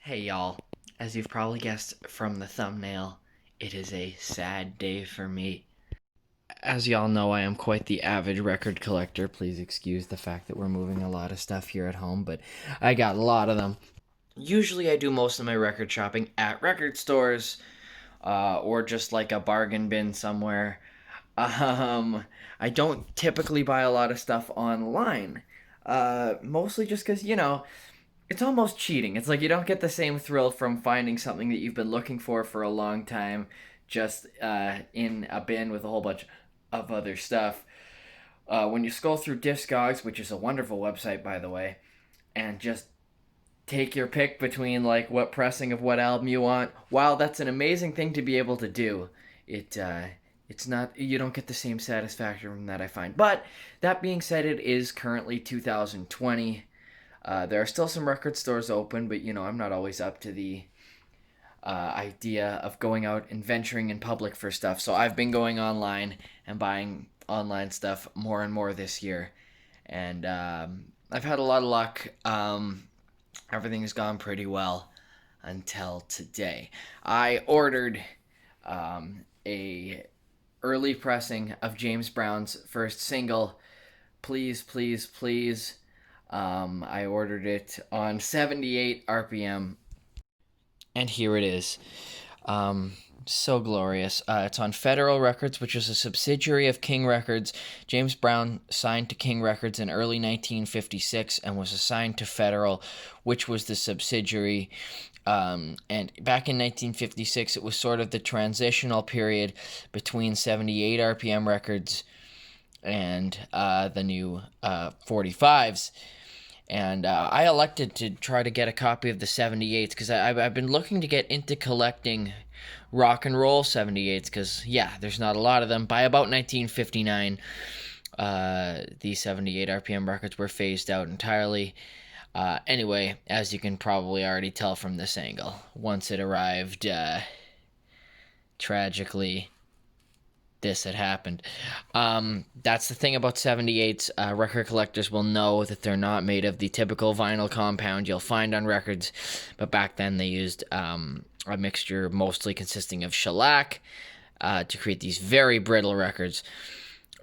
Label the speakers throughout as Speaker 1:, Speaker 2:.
Speaker 1: Hey y'all, as you've probably guessed from the thumbnail, it is a sad day for me. As y'all know, I am quite the avid record collector. Please excuse the fact that we're moving a lot of stuff here at home, but I got a lot of them. Usually I do most of my record shopping at record stores, or just like a bargain bin somewhere. I don't typically buy a lot of stuff online. Mostly just because, it's almost cheating. It's like you don't get the same thrill from finding something that you've been looking for a long time just in a bin with a whole bunch of other stuff. When you scroll through Discogs, which is a wonderful website, by the way, and just take your pick between like what pressing of what album you want, while that's an amazing thing to be able to do, it it's not, you don't get the same satisfaction from that, I find. But that being said, it is currently 2020. There are still some record stores open, but I'm not always up to the idea of going out and venturing in public for stuff. So I've been going online and buying online stuff more and more this year, and I've had a lot of luck. Everything has gone pretty well until today. I ordered a early pressing of James Brown's first single, "Please, Please, Please." I ordered it on 78 RPM, and here it is. So glorious. It's on Federal Records, which is a subsidiary of King Records. James Brown signed to King Records in early 1956 and was assigned to Federal, which was the subsidiary. And back in 1956, it was sort of the transitional period between 78 RPM Records and the new 45s. And I elected to try to get a copy of the 78s because I've been looking to get into collecting rock and roll 78s because, yeah, there's not a lot of them. By about 1959, the 78 RPM records were phased out entirely. Anyway, as you can probably already tell from this angle, once it arrived, tragically, this had happened. That's the thing about 78s. Record collectors will know that they're not made of the typical vinyl compound you'll find on records, but back then they used a mixture mostly consisting of shellac to create these very brittle records.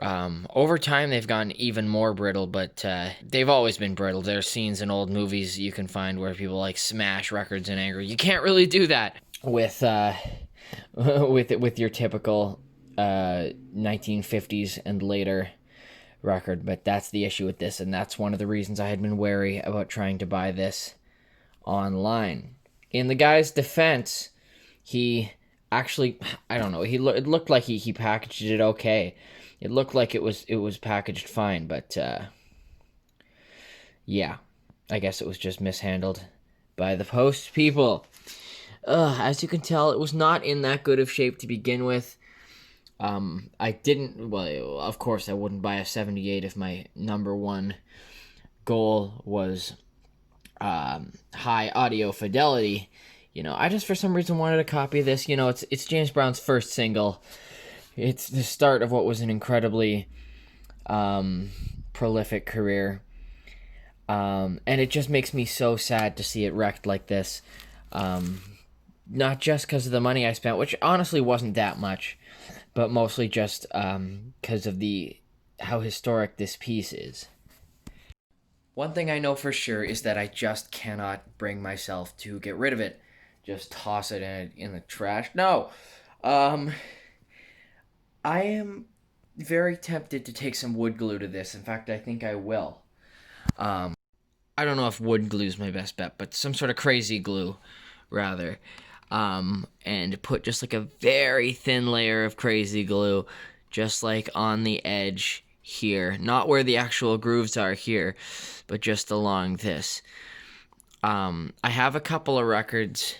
Speaker 1: Over time, they've gotten even more brittle, but they've always been brittle. There are scenes in old movies you can find where people like smash records in anger. You can't really do that with with your typical 1950s and later record, but that's the issue with this, and that's one of the reasons I had been wary about trying to buy this online. In the guy's defense, he actually, I don't know, it looked like he packaged it okay. It looked like it was packaged fine, but yeah, I guess it was just mishandled by the post people. As you can tell, it was not in that good of shape to begin with. I didn't, well, of course I wouldn't buy a 78 if my number one goal was high audio fidelity. I just for some reason wanted a copy of this. It's James Brown's first single. It's the start of what was an incredibly prolific career. And it just makes me so sad to see it wrecked like this. Not just because of the money I spent, which honestly wasn't that much, but mostly just because of how historic this piece is. One thing I know for sure is that I just cannot bring myself to get rid of it. Just toss it in the trash. No. I am very tempted to take some wood glue to this. In fact, I think I will. I don't know if wood glue is my best bet, but some sort of crazy glue, rather. And put just like a very thin layer of crazy glue, just like on the edge here. Not where the actual grooves are here, but just along this. I have a couple of records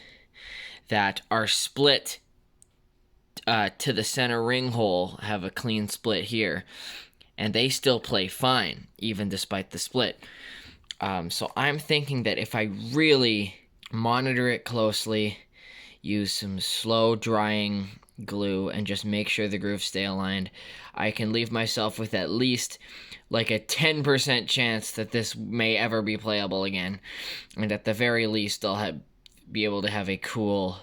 Speaker 1: that are split to the center ring hole, have a clean split here, and they still play fine, even despite the split. So I'm thinking that if I really monitor it closely, use some slow drying glue, and just make sure the grooves stay aligned, I can leave myself with at least like a 10% chance that this may ever be playable again. And at the very least, I'll be able to have a cool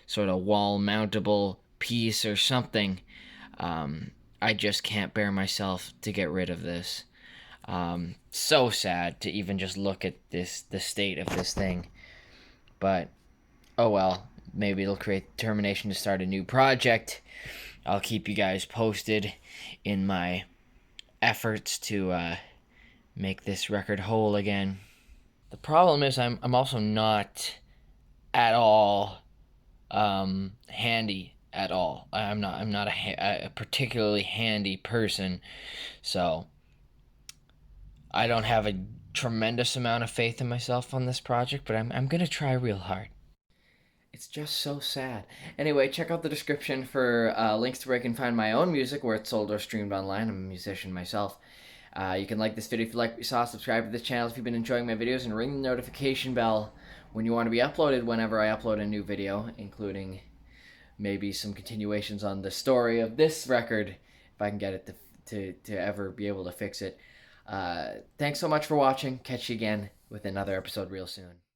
Speaker 1: sort of wall mountable piece or something. I just can't bear myself to get rid of this. So sad to even just look at the state of this thing. But oh well, maybe it'll create determination to start a new project. I'll keep you guys posted in my efforts to make this record whole again. The problem is I'm also not at all handy at all. I'm not a particularly handy person, so I don't have a tremendous amount of faith in myself on this project, but I'm gonna try real hard. It's just so sad. Anyway, check out the description for links to where I can find my own music, where it's sold or streamed online. I'm a musician myself. You can like this video if you like what you saw, subscribe to this channel if you've been enjoying my videos, and ring the notification bell when you want to be uploaded whenever I upload a new video, including maybe some continuations on the story of this record, if I can get it to ever be able to fix it. Thanks so much for watching. Catch you again with another episode real soon.